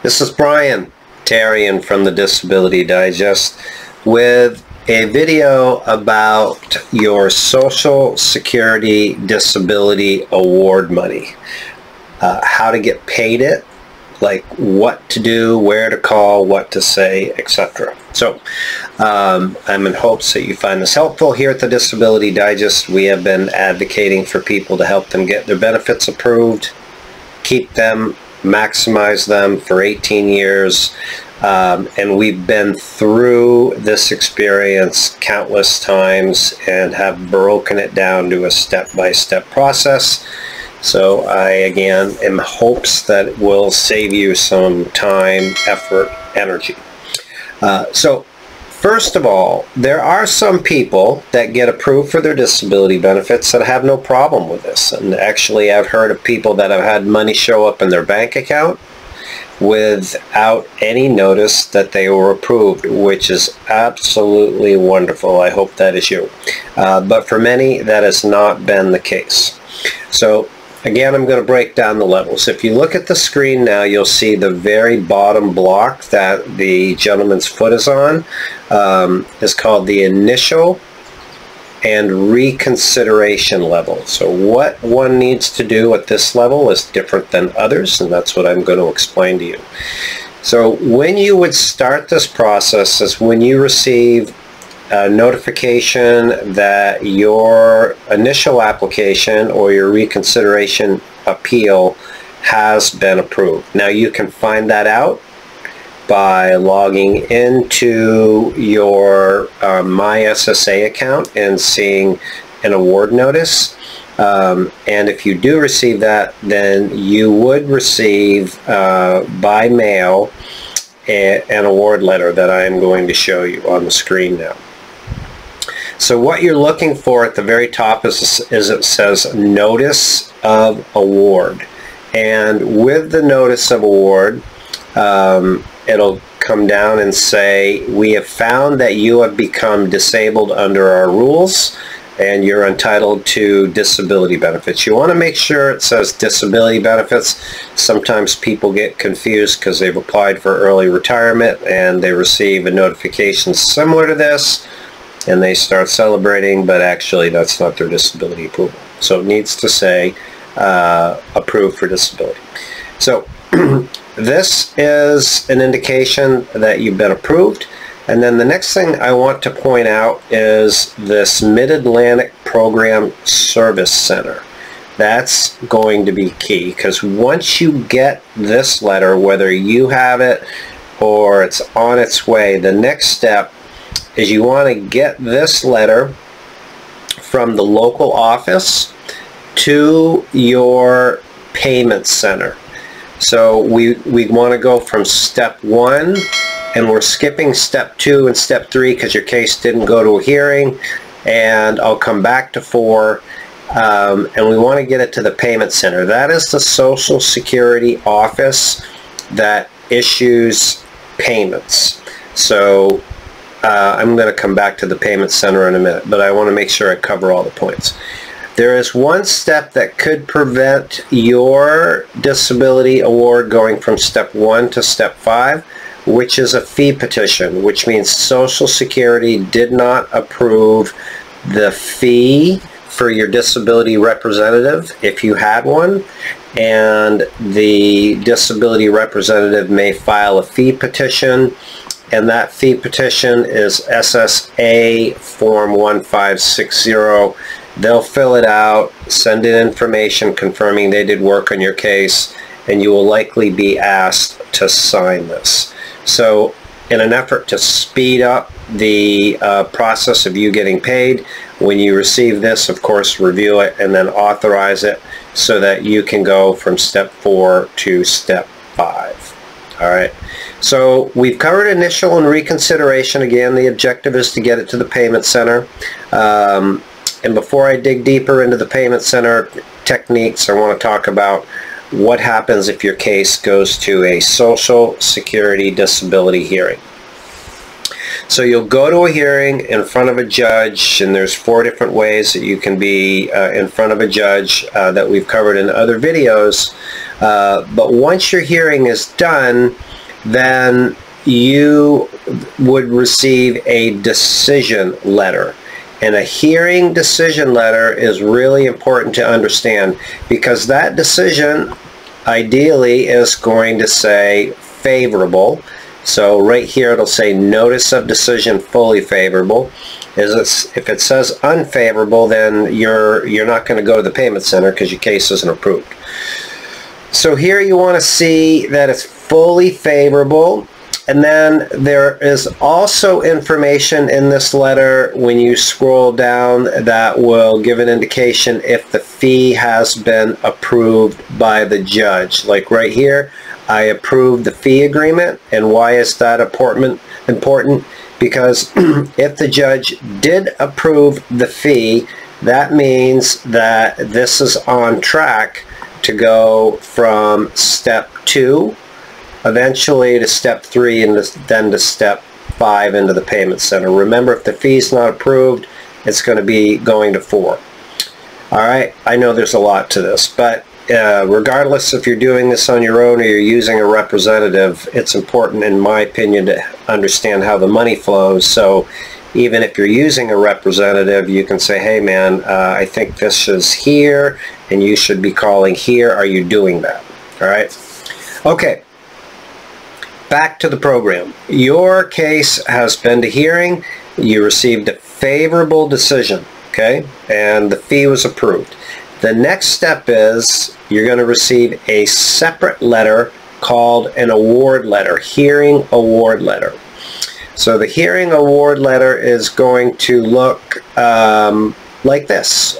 This is Brian Tarian from the Disability Digest with a video about your Social Security Disability Award money. How to get paid it, like what to do, where to call, what to say, etc. So I'm in hopes that you find this helpful. Here at the Disability Digest, we have been advocating for people to help them get their benefits approved, keep them, maximize them for 18 years. And we've been through this experience countless times and have broken it down to a step-by-step process. So I, again, am in hopes that it will save you some time, effort, energy. So first of all, there are some people that get approved for their disability benefits that have no problem with this. And actually, I've heard of people that have had money show up in their bank account without any notice that they were approved, which is absolutely wonderful. I hope that is you. But for many, that has not been the case. So again, I'm going to break down the levels. If you look at the screen now, you'll see the very bottom block that the gentleman's foot is on is called the initial and reconsideration level. So what one needs to do at this level is different than others, and that's what I'm going to explain to you. So when you would start this process is when you receive a notification that your initial application or your reconsideration appeal has been approved. Now you can find that out by logging into your My SSA account and seeing an award notice. And if you do receive that, then you would receive by mail an award letter that I am going to show you on the screen now. So what you're looking for at the very top is it says Notice of Award. And with the Notice of Award, it'll come down and say, we have found that you have become disabled under our rules and you're entitled to disability benefits. You want to make sure it says disability benefits. Sometimes people get confused because they've applied for early retirement and they receive a notification similar to this and they start celebrating, but actually that's not their disability approval. So it needs to say approved for disability. So this is an indication that you've been approved. And then the next thing I want to point out is this Mid-Atlantic Program Service Center. That's going to be key, because once you get this letter, whether you have it or it's on its way, the next step is you want to get this letter from the local office to your payment center. So we want to go from step 1, and we're skipping step 2 and step 3 because your case didn't go to a hearing, and I'll come back to 4, and we want to get it to the payment center. That is the Social Security office that issues payments. So I'm going to come back to the payment center in a minute, but I want to make sure I cover all the points. There is one step that could prevent your disability award going from step 1 to step 5, which is a fee petition, which means Social Security did not approve the fee for your disability representative if you had one, and the disability representative may file a fee petition, and that fee petition is SSA form 1560. They'll fill it out, send in information confirming they did work on your case, and you will likely be asked to sign this. So in an effort to speed up the process of you getting paid, when you receive this, of course, review it and then authorize it so that you can go from step 4 to step 5. All right. So we've covered initial and reconsideration. Again, the objective is to get it to the payment center. And before I dig deeper into the payment center techniques, I want to talk about what happens if your case goes to a Social Security disability hearing. So you'll go to a hearing in front of a judge, and there's 4 different ways that you can be in front of a judge that we've covered in other videos. But once your hearing is done, then you would receive a decision letter. And a hearing decision letter is really important to understand, because that decision ideally is going to say favorable. So right here it'll say notice of decision fully favorable. If it says unfavorable, then you're not going to go to the payment center because your case isn't approved. So here you want to see that it's fully favorable. And then there is also information in this letter when you scroll down that will give an indication if the fee has been approved by the judge. Like right here, I approve the fee agreement. And why is that important? Because if the judge did approve the fee, that means that this is on track to go from step 2 eventually to step 3 and then to step 5 into the payment center. Remember, if the fee is not approved, it's going to be going to 4. Alright, I know there's a lot to this, but regardless if you're doing this on your own or you're using a representative, it's important, in my opinion, to understand how the money flows. So even if you're using a representative, you can say, hey man, I think this is here and you should be calling here. Are you doing that? Alright, okay. Back to the program. Your case has been to hearing. You received a favorable decision, okay, and the fee was approved. The next step is you're going to receive a separate letter called an award letter, hearing award letter. So the hearing award letter is going to look like this,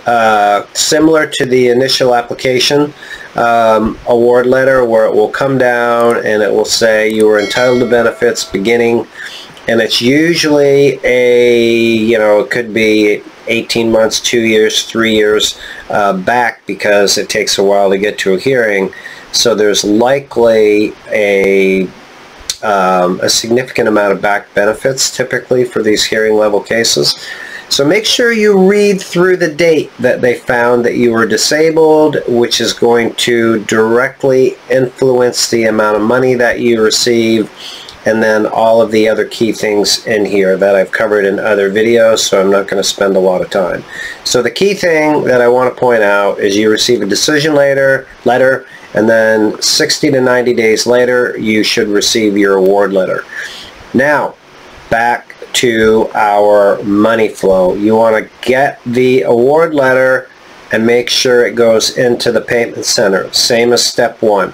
similar to the initial application award letter, where it will come down and it will say you are entitled to benefits beginning, and it's usually it could be 18 months, 2 years, 3 years back, because it takes a while to get to a hearing. So there's likely a significant amount of back benefits typically for these hearing level cases. So make sure you read through the date that they found that you were disabled, which is going to directly influence the amount of money that you receive, and then all of the other key things in here that I've covered in other videos, so I'm not going to spend a lot of time. So the key thing that I want to point out is you receive a decision letter, and then 60 to 90 days later you should receive your award letter. Now, back to our money flow. You want to get the award letter and make sure it goes into the payment center. Same as step 1.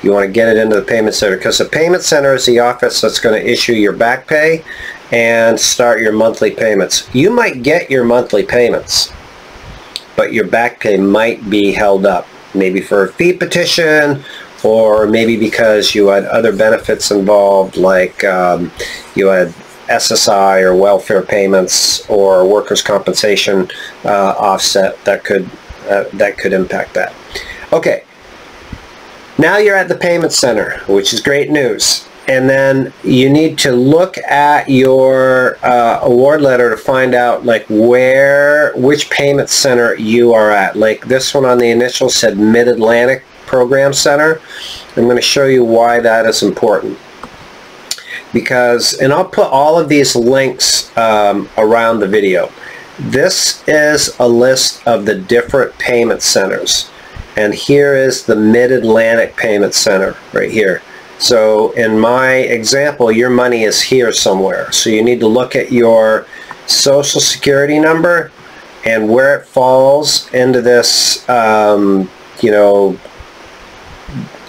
You want to get it into the payment center, because the payment center is the office that's going to issue your back pay and start your monthly payments. You might get your monthly payments, but your back pay might be held up, maybe for a fee petition, or maybe because you had other benefits involved, like you had SSI or welfare payments or workers' compensation offset that could impact that. Okay, now you're at the payment center, which is great news. And then you need to look at your award letter to find out which payment center you are at. Like this one on the initial said Mid-Atlantic Program Center. I'm going to show you why that is important. And I'll put all of these links around the video. This is a list of the different payment centers, and here is the Mid-Atlantic Payment Center right here. So in my example, your money is here somewhere, so you need to look at your social security number and where it falls into this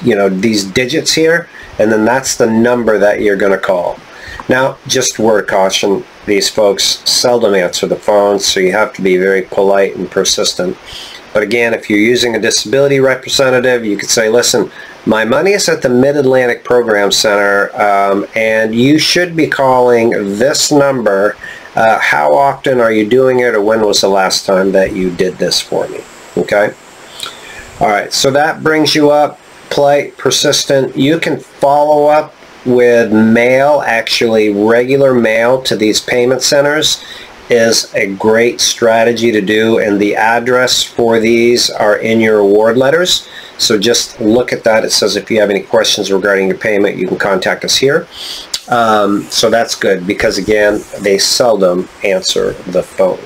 these digits here, and then that's the number that you're going to call. Now, just word caution, these folks seldom answer the phone, so you have to be very polite and persistent. But again, if you're using a disability representative, you could say, listen, my money is at the Mid-Atlantic Program Center, and you should be calling this number. How often are you doing it, or when was the last time that you did this for me? Okay? All right, so that brings you up. Polite, persistent. You can follow up with mail, actually regular mail to these payment centers, is a great strategy to do, and the address for these are in your award letters. So just look at that. It says if you have any questions regarding your payment, you can contact us here. So that's good, because again, they seldom answer the phone.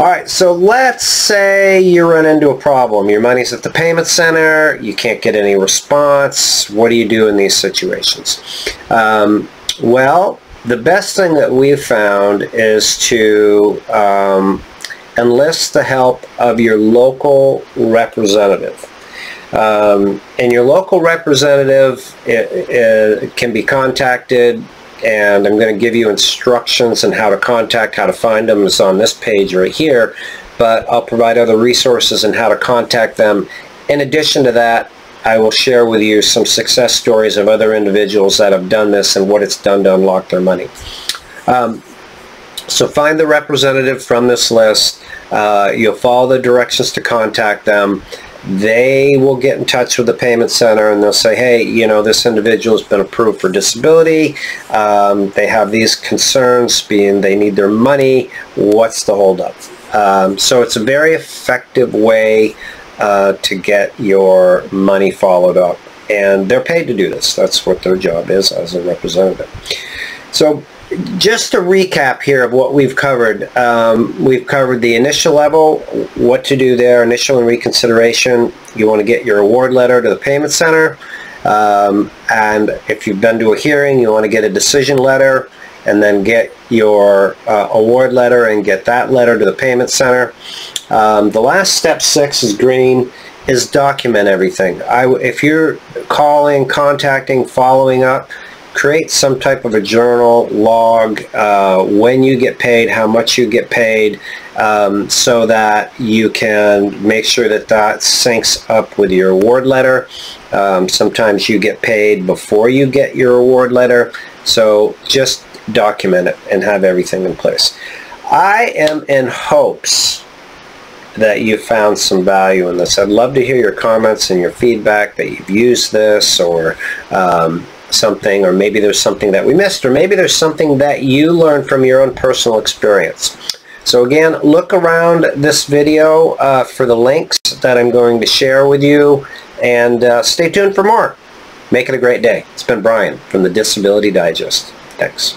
All right, so let's say you run into a problem. Your money's at the payment center, you can't get any response. What do you do in these situations? Well, the best thing that we've found is to enlist the help of your local representative. And your local representative can be contacted, and I'm going to give you instructions on how to contact, how to find them. It's on this page right here, but I'll provide other resources on how to contact them. In addition to that, I will share with you some success stories of other individuals that have done this and what it's done to unlock their money. So find the representative from this list. You'll follow the directions to contact them. They will get in touch with the payment center, and they'll say, hey, you know, this individual has been approved for disability. They have these concerns, being they need their money. What's the holdup? So it's a very effective way to get your money followed up, and they're paid to do this. That's what their job is as a representative. So just to recap here of what we've covered the initial level, what to do there, initial and reconsideration. You want to get your award letter to the payment center, and if you've been to a hearing, you want to get a decision letter, and then get your award letter and get that letter to the payment center. The last step 6 is green, is document everything. If you're calling, contacting, following up, create some type of a journal log, when you get paid, how much you get paid, so that you can make sure that that syncs up with your award letter. Sometimes you get paid before you get your award letter, so just document it and have everything in place. I am in hopes that you found some value in this. I'd love to hear your comments and your feedback, that you've used this, or something, or maybe there's something that we missed, or maybe there's something that you learned from your own personal experience. So again, look around this video for the links that I'm going to share with you, and stay tuned for more. Make it a great day. It's been Brian from the Disability Digest. Thanks.